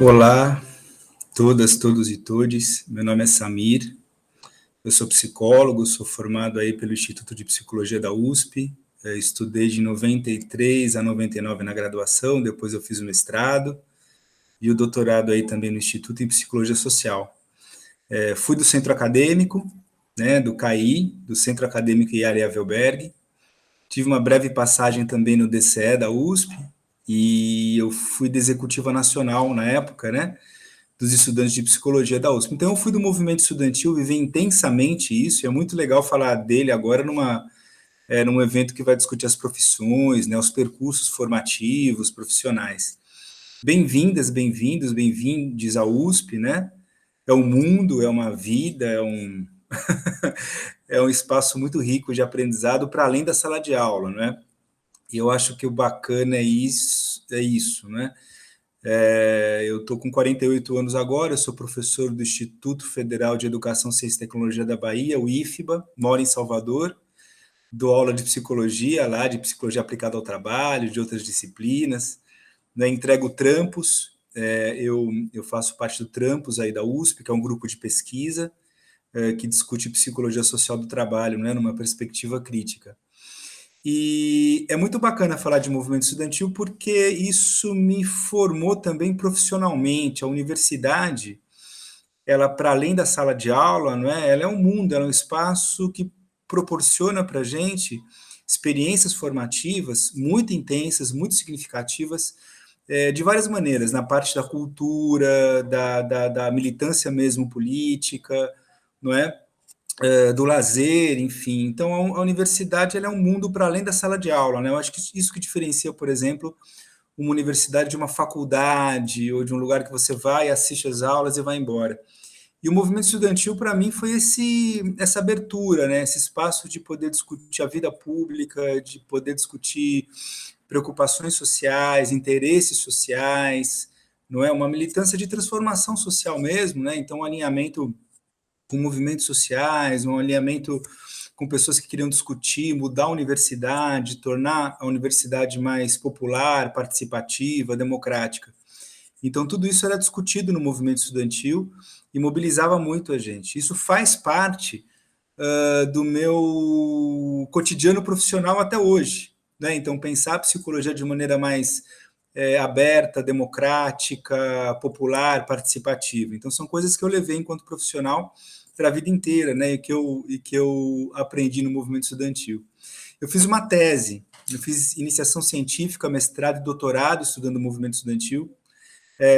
Olá, todas, todos e todes. Meu nome é Samir, eu sou psicólogo, sou formado aí pelo Instituto de Psicologia da USP, estudei de 93 a 99 na graduação, depois eu fiz o mestrado e o doutorado aí também no Instituto em Psicologia Social. Fui do centro acadêmico, né, do CAI, do Centro Acadêmico Yari Avelberg, tive uma breve passagem também no DCE da USP, e eu fui da Executiva Nacional na época, né, dos estudantes de psicologia da USP. Então, eu fui do movimento estudantil, vivi intensamente isso, e é muito legal falar dele agora num evento que vai discutir as profissões, né, os percursos formativos, profissionais. Bem-vindas, bem-vindos, bem-vindes à USP, né? É um mundo, é uma vida, é um espaço muito rico de aprendizado para além da sala de aula, né? E eu acho que o bacana é isso, né? Eu estou com 48 anos agora, eu sou professor do Instituto Federal de Educação, Ciência e Tecnologia da Bahia, o IFBA, moro em Salvador, dou aula de psicologia lá, de psicologia aplicada ao trabalho, de outras disciplinas, né, entrego trampos, eu faço parte do Trampos aí da USP, que é um grupo de pesquisa que discute psicologia social do trabalho, né, numa perspectiva crítica. E é muito bacana falar de movimento estudantil porque isso me formou também profissionalmente. A universidade, ela, para além da sala de aula, não é? Ela é um mundo, ela é um espaço que proporciona para a gente experiências formativas muito intensas, muito significativas, de várias maneiras, na parte da cultura, da militância mesmo política, não é? Do lazer, enfim. Então, a universidade ela é um mundo para além da sala de aula, né? Eu acho que isso que diferencia, por exemplo, uma universidade de uma faculdade ou de um lugar que você vai, assiste às aulas e vai embora. E o movimento estudantil, para mim, foi essa abertura, né? Esse espaço de poder discutir a vida pública, de poder discutir preocupações sociais, interesses sociais, não é? Uma militância de transformação social mesmo, né? Então, um alinhamento com movimentos sociais, um alinhamento com pessoas que queriam discutir, mudar a universidade, tornar a universidade mais popular, participativa, democrática. Então, tudo isso era discutido no movimento estudantil e mobilizava muito a gente. Isso faz parte do meu cotidiano profissional até hoje, né? Então, pensar a psicologia de maneira mais aberta, democrática, popular, participativa. Então, são coisas que eu levei enquanto profissional para a vida inteira, né? E que eu aprendi no movimento estudantil. Eu fiz uma tese, eu fiz iniciação científica, mestrado e doutorado estudando o movimento estudantil.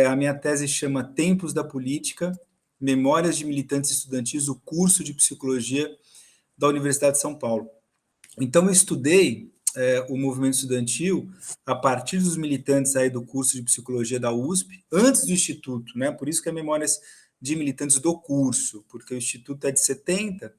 A minha tese chama Tempos da Política, Memórias de Militantes Estudantis, o curso de Psicologia da Universidade de São Paulo. Então, eu estudei o movimento estudantil a partir dos militantes aí do curso de Psicologia da USP, antes do Instituto, né? Por isso que é Memórias de Militantes do curso, porque o Instituto é de 70,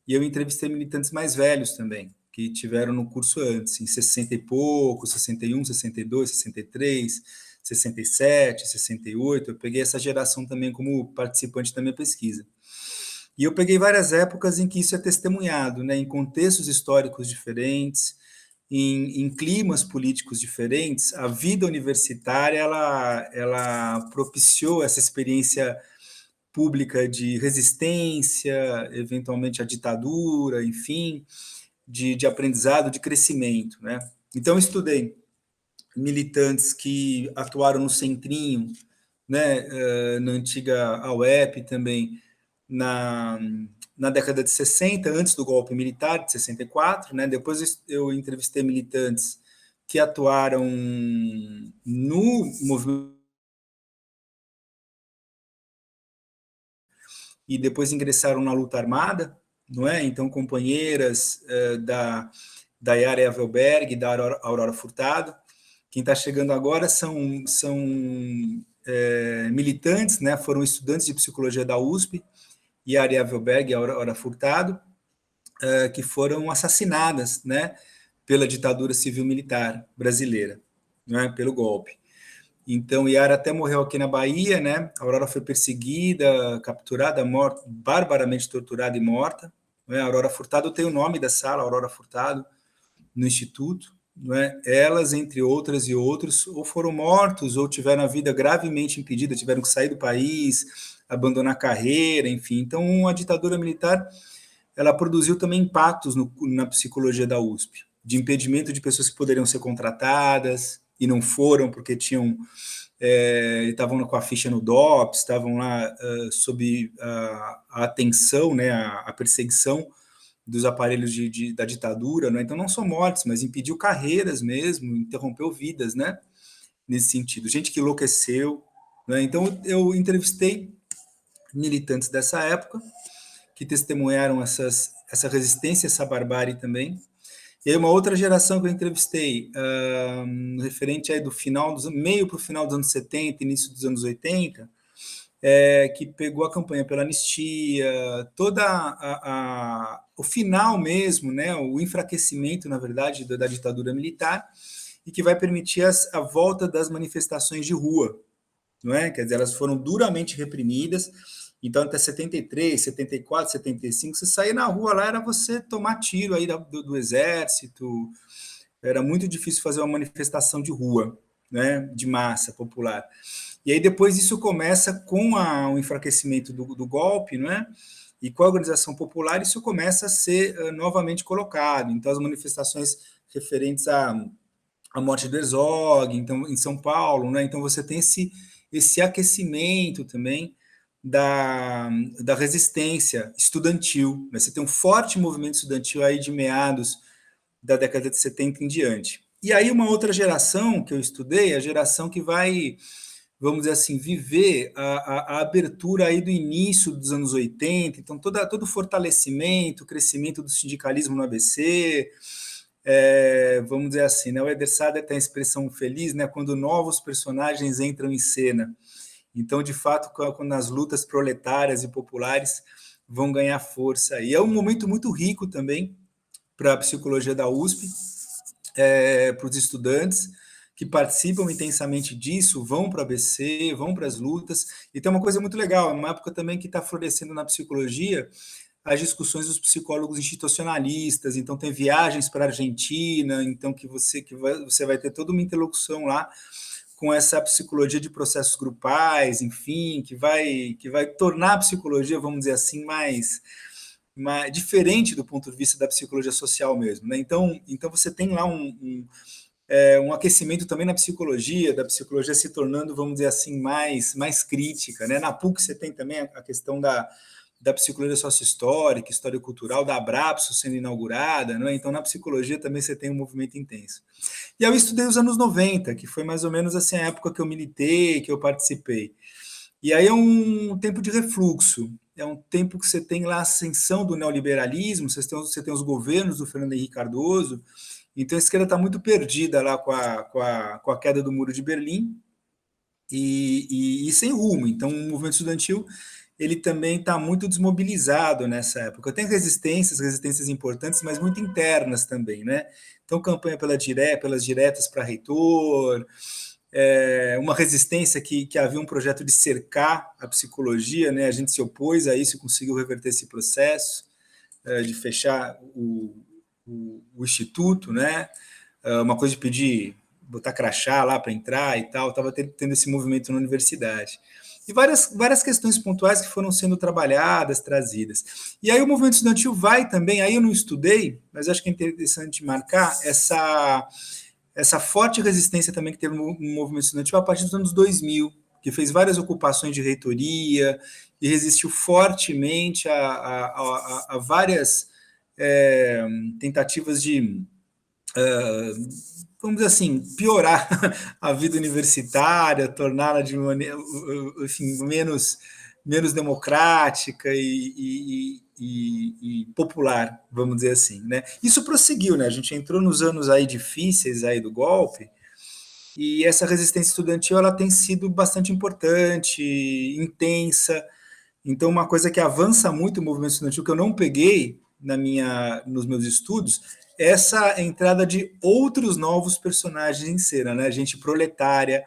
e eu entrevistei militantes mais velhos também, que tiveram no curso antes, em 60 e pouco, 61, 62, 63, 67, 68, eu peguei essa geração também como participante da minha pesquisa. E eu peguei várias épocas em que isso é testemunhado, né, em contextos históricos diferentes, em climas políticos diferentes. A vida universitária, ela propiciou essa experiência pública de resistência, eventualmente à ditadura, enfim, de aprendizado, de crescimento, né? Então, eu estudei militantes que atuaram no Centrinho, né, na antiga AUEP também, na, na década de 60, antes do golpe militar de 64, né? Depois eu entrevistei militantes que atuaram no movimento e depois ingressaram na luta armada, não é? Então, companheiras da Yara Evelberg, da Aurora Furtado. Quem está chegando agora são militantes, né? Foram estudantes de psicologia da USP, Yara Evelberg e Aurora Furtado, que foram assassinadas, né? Pela ditadura civil-militar brasileira, né? Pelo golpe. Então, Yara até morreu aqui na Bahia, né? A Aurora foi perseguida, capturada, morta, barbaramente torturada e morta. Né? A Aurora Furtado tem o nome da sala, Aurora Furtado, no Instituto. não é? Elas, entre outras e outros, ou foram mortos, ou tiveram a vida gravemente impedida, tiveram que sair do país, abandonar a carreira, enfim. Então, a ditadura militar, ela produziu também impactos na psicologia da USP, de impedimento de pessoas que poderiam ser contratadas e não foram porque estavam com a ficha no DOPS, estavam lá sob a atenção, né, a perseguição dos aparelhos da ditadura, né? Então não só mortes, mas impediu carreiras mesmo, interrompeu vidas, né? Nesse sentido, gente que enlouqueceu, né? Então eu entrevistei militantes dessa época que testemunharam essa resistência, essa barbárie também. E aí uma outra geração que eu entrevistei, referente aí do meio para o final dos anos 70, início dos anos 80, que pegou a campanha pela anistia, o final mesmo, né, o enfraquecimento, na verdade, da ditadura militar, e que vai permitir a volta das manifestações de rua, não é? Quer dizer, elas foram duramente reprimidas. Então, até 73, 74, 75, você sair na rua lá, era você tomar tiro aí do exército, era muito difícil fazer uma manifestação de rua, né, de massa popular. E aí depois isso começa com o enfraquecimento do golpe, não é? E com a organização popular isso começa a ser novamente colocado. Então as manifestações referentes à morte do Herzog, então em São Paulo, né? Então você tem esse aquecimento também da resistência estudantil, né? Você tem um forte movimento estudantil aí de meados da década de 70 em diante. E aí uma outra geração que eu estudei, a geração que vai, vamos dizer assim, viver a abertura aí do início dos anos 80, então todo o fortalecimento, o crescimento do sindicalismo no ABC, vamos dizer assim, né? O Eder Sader tem a expressão feliz, né? Quando novos personagens entram em cena. Então, de fato, quando as lutas proletárias e populares vão ganhar força. E é um momento muito rico também para a psicologia da USP, para os estudantes que participam intensamente disso, vão para o ABC, vão para as lutas. E tem uma coisa muito legal, é uma época também que está florescendo na psicologia as discussões dos psicólogos institucionalistas, então tem viagens para a Argentina, então você vai ter toda uma interlocução lá com essa psicologia de processos grupais, enfim, que vai tornar a psicologia, vamos dizer assim, mais diferente do ponto de vista da psicologia social mesmo, né? Então você tem lá um aquecimento também na psicologia, da psicologia se tornando, vamos dizer assim, mais crítica, né? Na PUC você tem também a questão da psicologia sócio-histórica, história cultural, da Abrapso sendo inaugurada, né? Então na psicologia também você tem um movimento intenso. E eu estudei os anos 90, que foi mais ou menos assim a época que eu militei, que eu participei. E aí é um tempo de refluxo, é um tempo que você tem lá a ascensão do neoliberalismo, você tem os governos do Fernando Henrique Cardoso, então a esquerda está muito perdida lá com a queda do Muro de Berlim e sem rumo. Então o movimento estudantil ele também está muito desmobilizado nessa época. Tem resistências importantes, mas muito internas também, né? Então campanha pelas diretas para reitor, uma resistência que havia um projeto de cercar a psicologia, né? A gente se opôs a isso e conseguiu reverter esse processo de fechar o instituto, né? Uma coisa de pedir, botar crachá lá para entrar e tal, estava tendo esse movimento na universidade. E várias questões pontuais que foram sendo trabalhadas, trazidas. E aí o movimento estudantil vai também, aí eu não estudei, mas acho que é interessante marcar essa forte resistência também que teve no movimento estudantil a partir dos anos 2000, que fez várias ocupações de reitoria e resistiu fortemente a várias tentativas de, vamos dizer assim, piorar a vida universitária, torná-la de maneira, enfim, menos democrática e popular, vamos dizer assim, né? Isso prosseguiu, né? A gente entrou nos anos aí difíceis aí do golpe e essa resistência estudantil ela tem sido bastante importante, intensa. Então, uma coisa que avança muito o movimento estudantil que eu não peguei nos meus estudos, essa entrada de outros novos personagens em cena, né? Gente proletária,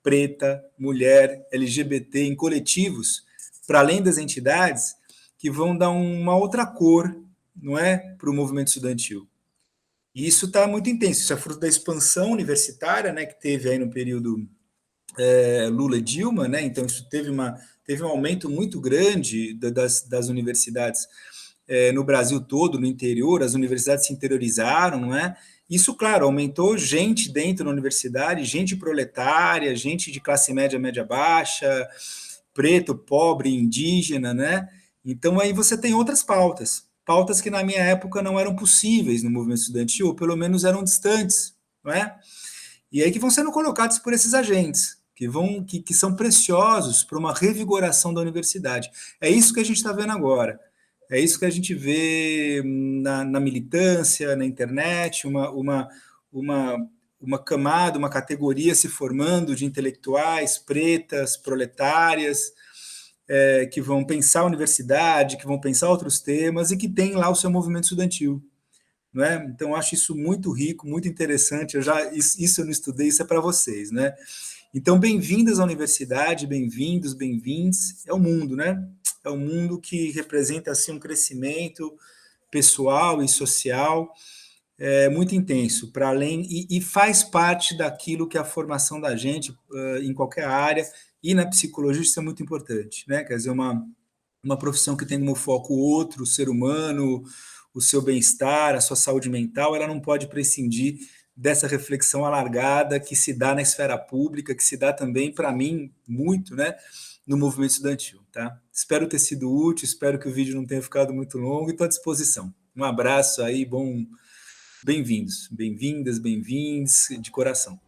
preta, mulher, LGBT, em coletivos, para além das entidades, que vão dar uma outra cor, não é, para o movimento estudantil. E isso está muito intenso, isso é fruto da expansão universitária, né, que teve aí no período Lula e Dilma, né? Então isso teve um aumento muito grande das universidades no Brasil todo, no interior, as universidades se interiorizaram, não é? Isso, claro, aumentou gente dentro da universidade, gente proletária, gente de classe média, média baixa, preto, pobre, indígena, né? Então aí você tem outras pautas, pautas que na minha época não eram possíveis no movimento estudantil, ou pelo menos eram distantes, não é? E aí que vão sendo colocados por esses agentes, que são preciosos para uma revigoração da universidade. É isso que a gente está vendo agora. É isso que a gente vê na militância, na internet, uma camada, uma categoria se formando de intelectuais pretas, proletárias, que vão pensar a universidade, que vão pensar outros temas e que tem lá o seu movimento estudantil. Não é? Então, acho isso muito rico, muito interessante. Isso eu não estudei, isso é para vocês, né? Então, bem-vindas à universidade, bem-vindos, bem-vindes. É o mundo, né? É um mundo que representa assim um crescimento pessoal e social muito intenso, para além e faz parte daquilo que é a formação da gente em qualquer área e na psicologia isso é muito importante, né? Quer dizer, uma profissão que tem como foco o outro, o ser humano, o seu bem-estar, a sua saúde mental, ela não pode prescindir dessa reflexão alargada que se dá na esfera pública, que se dá também, para mim, muito, né, no movimento estudantil. Tá? Espero ter sido útil, espero que o vídeo não tenha ficado muito longo e estou à disposição. Um abraço aí, bem-vindos, bem-vindas, bem-vindos, de coração.